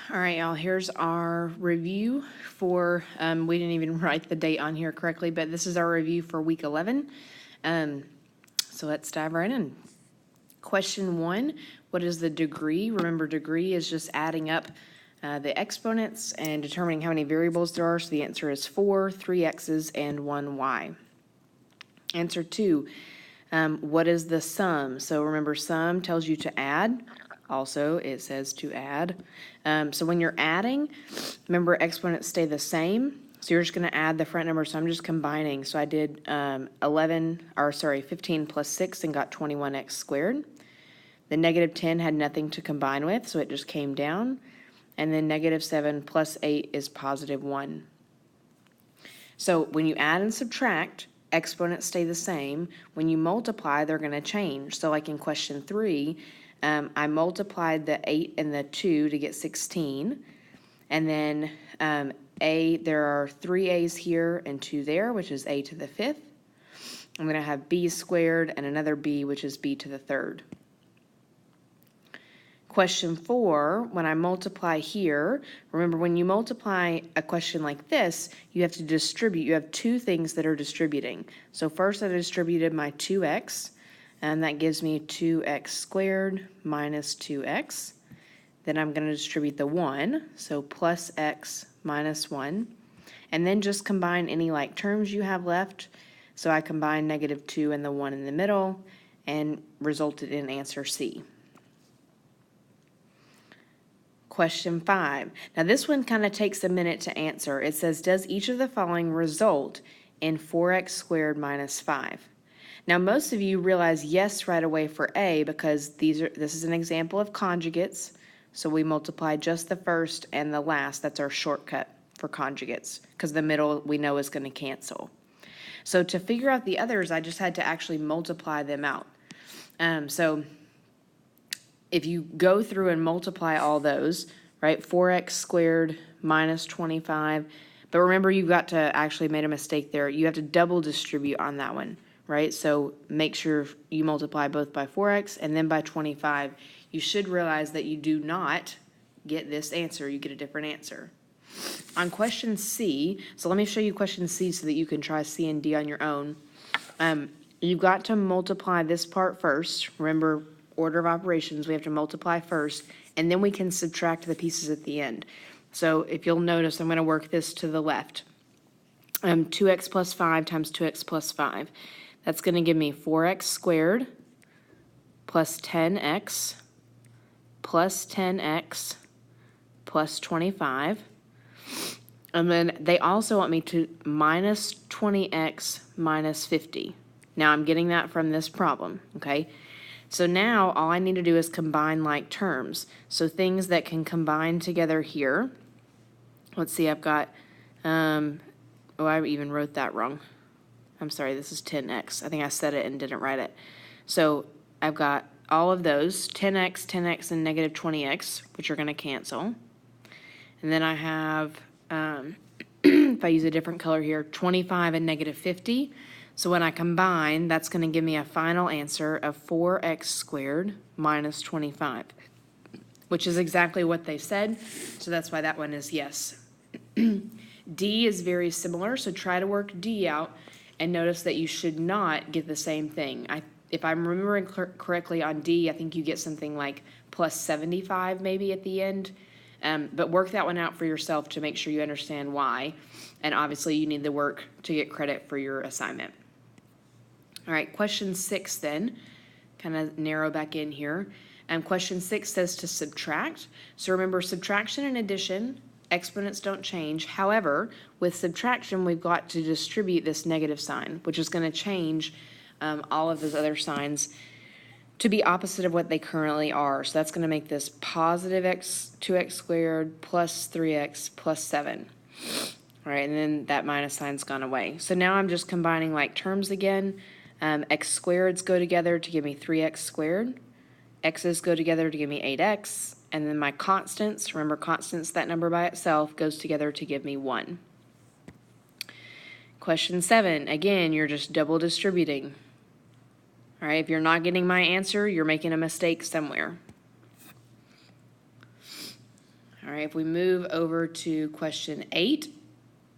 All right, y'all, here's our review for, we didn't even write the date on here correctly, but this is our review for week 11. So let's dive right in. Question 1, what is the degree? Remember, degree is just adding up the exponents and determining how many variables there are. So the answer is 4, 3 x's, and 1 y. Answer 2, what is the sum? So remember, sum tells you to add. Also, it says to add. So when you're adding, remember exponents stay the same. So you're just going to add the front number. So I'm just combining. So I did 15 plus 6 and got 21x squared. The negative 10 had nothing to combine with, so it just came down. And then negative 7 plus 8 is positive 1. So when you add and subtract, exponents stay the same. When you multiply, they're going to change. So like in question 3, I multiplied the 8 and the 2 to get 16. And then there are 3 a's here and 2 there, which is a to the 5th. I'm going to have b squared and another b, which is b to the 3rd. Question 4, when I multiply here, remember when you multiply a question like this, you have to distribute. You have two things that are distributing. So first I distributed my 2x, and that gives me 2x squared minus 2x. Then I'm going to distribute the 1, so plus x minus 1. And then just combine any like terms you have left. So I combined negative 2 and the 1 in the middle and resulted in answer C. Question 5. Now this one kind of takes a minute to answer. It says, does each of the following result in 4x squared minus 5? Now most of you realize yes right away for A because this is an example of conjugates. So we multiply just the first and the last. That's our shortcut for conjugates because the middle we know is going to cancel. So to figure out the others, I just had to actually multiply them out. So if you go through and multiply all those, right, 4x squared minus 25, but remember you've got to actually made a mistake there. You have to double distribute on that one, right? So make sure you multiply both by 4x and then by 25. You should realize that you do not get this answer. You get a different answer. On question C, so let me show you question C so that you can try C and D on your own. You've got to multiply this part first. Remember, order of operations, we have to multiply first, and then we can subtract the pieces at the end. So if you'll notice, I'm going to work this to the left. 2x plus 5 times 2x plus 5. That's going to give me 4x squared plus 10x plus 10x plus 25. And then they also want me to minus 20x minus 50. Now I'm getting that from this problem, okay? So now all I need to do is combine like terms. So things that can combine together here. Let's see, I've got, I even wrote that wrong. I'm sorry, this is 10x. I think I said it and didn't write it. So I've got all of those, 10x, 10x, and negative 20x, which are going to cancel. And then I have, if I use a different color here, 25 and negative 50. So when I combine, that's going to give me a final answer of 4x squared minus 25, which is exactly what they said. So that's why that one is yes. D is very similar, so try to work D out and notice that you should not get the same thing. If I'm remembering correctly on D, I think you get something like plus 75 maybe at the end. But work that one out for yourself to make sure you understand why. And obviously you need the work to get credit for your assignment. All right, question 6 then, kind of narrow back in here. Question 6 says to subtract. So remember, subtraction and addition, exponents don't change. However, with subtraction, we've got to distribute this negative sign, which is going to change all of those other signs to be opposite of what they currently are. So that's going to make this positive 2x squared plus 3x plus 7. All right, and then that minus sign's gone away. So now I'm just combining like terms again. X squareds go together to give me 3x squared. X's go together to give me 8x. And then my constants, remember constants, that number by itself, goes together to give me 1. Question 7, again, you're just double distributing. All right, if you're not getting my answer, you're making a mistake somewhere. All right, if we move over to question 8,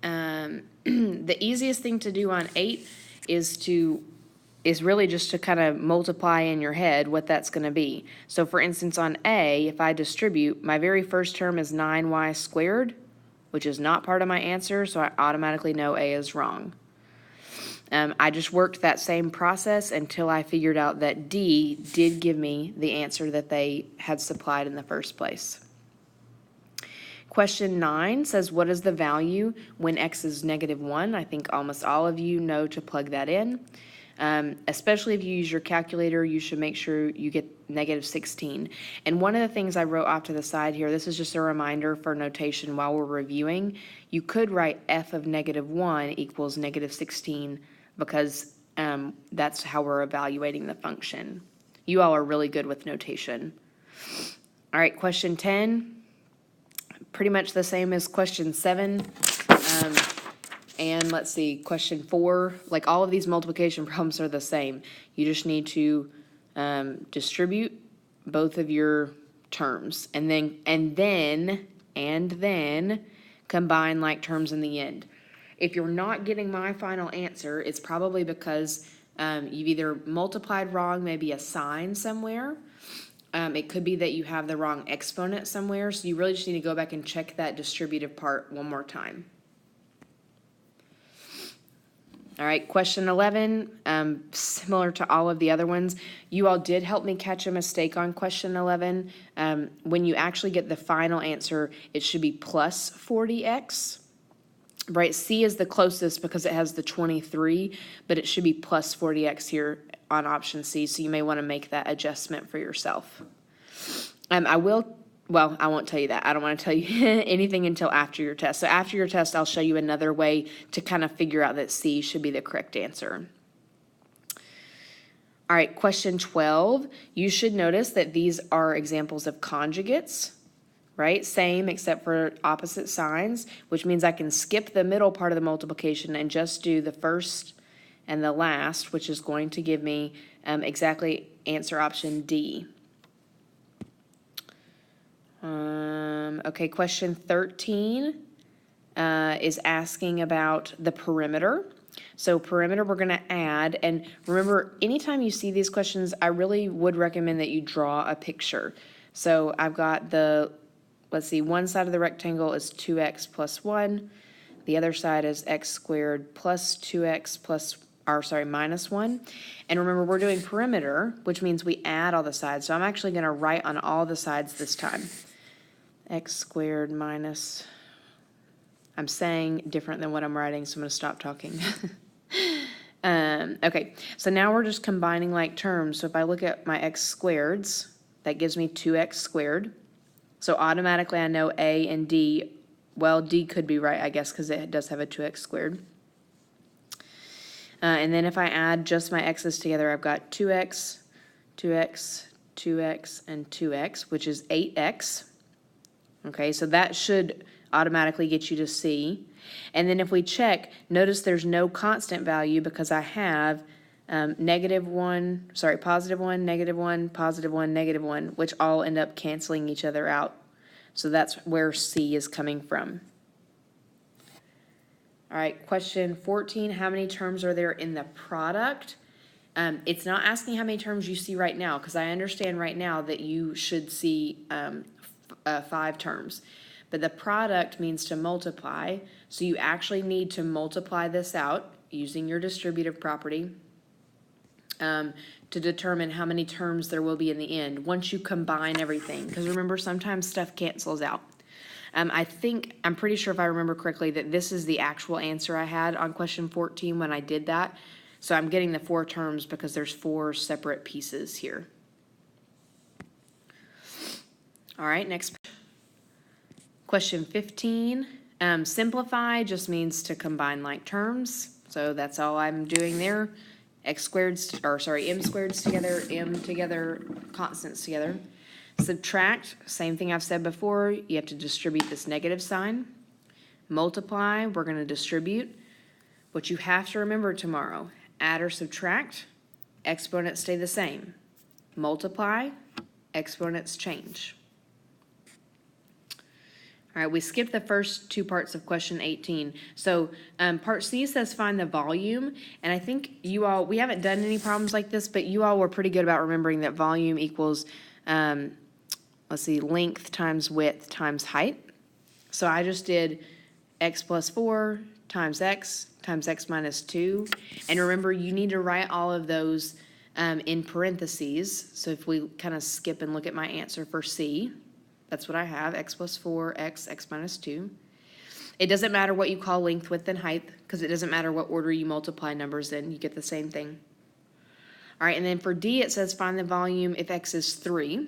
the easiest thing to do on 8 is really just to kind of multiply in your head what that's going to be. So for instance, on A, if I distribute, my very first term is 9y squared, which is not part of my answer, so I automatically know A is wrong. I just worked that same process until I figured out that D did give me the answer that they had supplied in the first place. Question 9 says, what is the value when x is -1? I think almost all of you know to plug that in. Especially if you use your calculator, you should make sure you get -16. And one of the things I wrote off to the side here, this is just a reminder for notation while we're reviewing, you could write f of -1 equals -16 because that's how we're evaluating the function. You all are really good with notation. All right, question 10, pretty much the same as question 7. And let's see, question 4, like all of these multiplication problems are the same. You just need to distribute both of your terms and then combine like terms in the end. If you're not getting my final answer, it's probably because you've either multiplied wrong, maybe a sign somewhere. It could be that you have the wrong exponent somewhere, so you really just need to go back and check that distributive part one more time. All right, question 11, similar to all of the other ones. You all did help me catch a mistake on question 11. When you actually get the final answer, it should be plus 40x. Right, C is the closest because it has the 23, but it should be plus 40x here on option C, so you may want to make that adjustment for yourself. I won't tell you that. I don't want to tell you anything until after your test. So after your test, I'll show you another way to kind of figure out that C should be the correct answer. All right, question 12. You should notice that these are examples of conjugates, right? Same except for opposite signs, which means I can skip the middle part of the multiplication and just do the first and the last, which is going to give me exactly answer option D. Okay, question 13 is asking about the perimeter. So perimeter we're going to add, and remember, anytime you see these questions, I really would recommend that you draw a picture. So I've got the, let's see, one side of the rectangle is 2x plus 1. The other side is x squared plus 2x minus 1. And remember, we're doing perimeter, which means we add all the sides. So I'm actually going to write on all the sides this time. X squared minus, I'm saying different than what I'm writing, so I'm going to stop talking. Okay, so now we're just combining like terms. So if I look at my x squareds, that gives me 2x squared. So automatically I know A and D, well, D could be right, I guess, because it does have a 2x squared. And then if I add just my x's together, I've got 2x, 2x, 2x, and 2x, which is 8x. Okay, so that should automatically get you to C. And then if we check, notice there's no constant value because I have positive 1, negative 1, positive 1, negative 1, which all end up canceling each other out. So that's where C is coming from. All right, question 14, how many terms are there in the product? It's not asking how many terms you see right now, because I understand right now that you should see 5 terms. But the product means to multiply, so you actually need to multiply this out using your distributive property to determine how many terms there will be in the end once you combine everything. Because remember, sometimes stuff cancels out. I'm pretty sure if I remember correctly that this is the actual answer I had on question 14 when I did that. So I'm getting the 4 terms because there's 4 separate pieces here. All right, next. Question 15. Simplify just means to combine like terms. So that's all I'm doing there. M squareds together, m together, constants together. Subtract, same thing I've said before, you have to distribute this negative sign. Multiply, we're going to distribute. What you have to remember tomorrow, add or subtract, exponents stay the same. Multiply, exponents change. All right, we skipped the first two parts of question 18. So part C says find the volume, and I think you all, we haven't done any problems like this, but you all were pretty good about remembering that volume equals, let's see, length times width times height. So I just did x plus 4 times x minus 2. And remember, you need to write all of those in parentheses. So if we kind of skip and look at my answer for C, that's what I have, x plus 4, x minus 2. It doesn't matter what you call length, width, and height, because it doesn't matter what order you multiply numbers in. You get the same thing. All right, and then for D, it says find the volume if x is 3.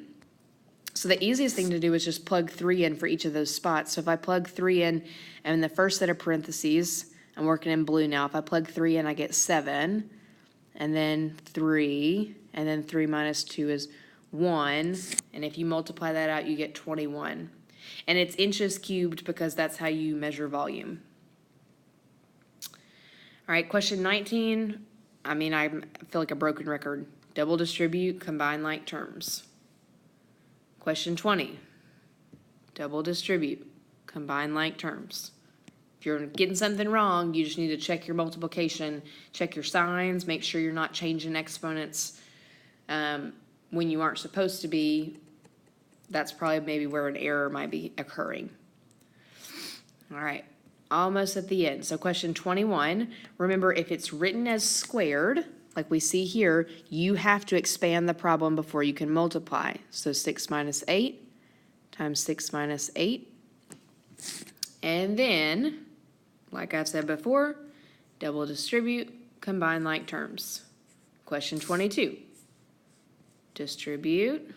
So the easiest thing to do is just plug 3 in for each of those spots. So if I plug 3 in the first set of parentheses, I'm working in blue now. If I plug 3 in, I get 7, and then 3, and then 3 minus 2 is 1, and if you multiply that out, you get 21. And it's inches cubed because that's how you measure volume. All right, question 19. I mean, I feel like a broken record. Double distribute, combine like terms. Question 20. Double distribute, combine like terms. If you're getting something wrong, you just need to check your multiplication, check your signs, make sure you're not changing exponents when you aren't supposed to be. That's probably maybe where an error might be occurring. All right, almost at the end. So question 21, remember if it's written as squared, like we see here, you have to expand the problem before you can multiply. So 6 minus 8 times 6 minus 8. And then, like I've said before, double distribute, combine like terms. Question 22. Distribute,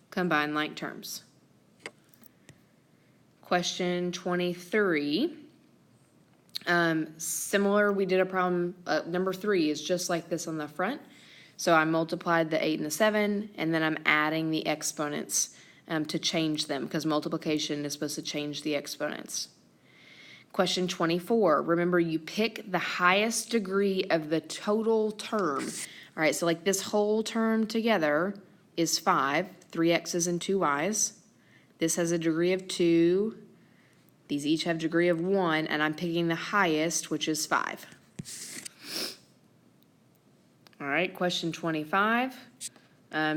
combine like terms. Question 23. Similar, we did a problem, number 3 is just like this on the front. So I multiplied the 8 and the 7, and then I'm adding the exponents to change them, because multiplication is supposed to change the exponents. Question 24, remember you pick the highest degree of the total term. All right, so like this whole term together is 5, 3 x's and 2 y's. This has a degree of 2. These each have degree of 1, and I'm picking the highest, which is 5. All right, question 25,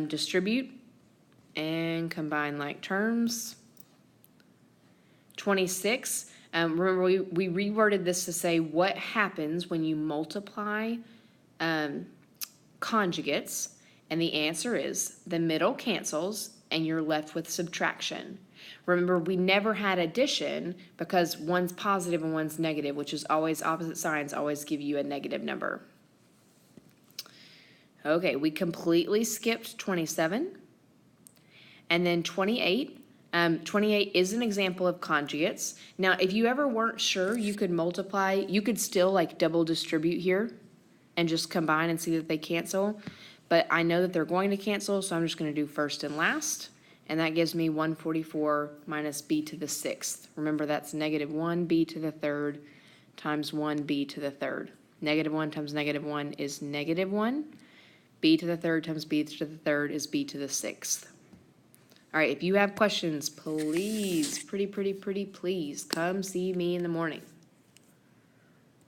distribute and combine like terms. 26, remember we reworded this to say what happens when you multiply conjugates, and the answer is the middle cancels and you're left with subtraction. Remember, we never had addition because one's positive and one's negative, which is always opposite signs always give you a negative number. Okay, we completely skipped 27. And then 28. 28 is an example of conjugates. Now, if you ever weren't sure, you could multiply, you could still like double distribute here and just combine and see that they cancel. But I know that they're going to cancel, so I'm just going to do first and last. And that gives me 144 minus b to the 6th. Remember, that's negative 1b to the 3rd times 1b to the 3rd. Negative 1 times negative 1 is negative 1. B to the 3rd times b to the 3rd is b to the 6th. All right, if you have questions, please, please come see me in the morning.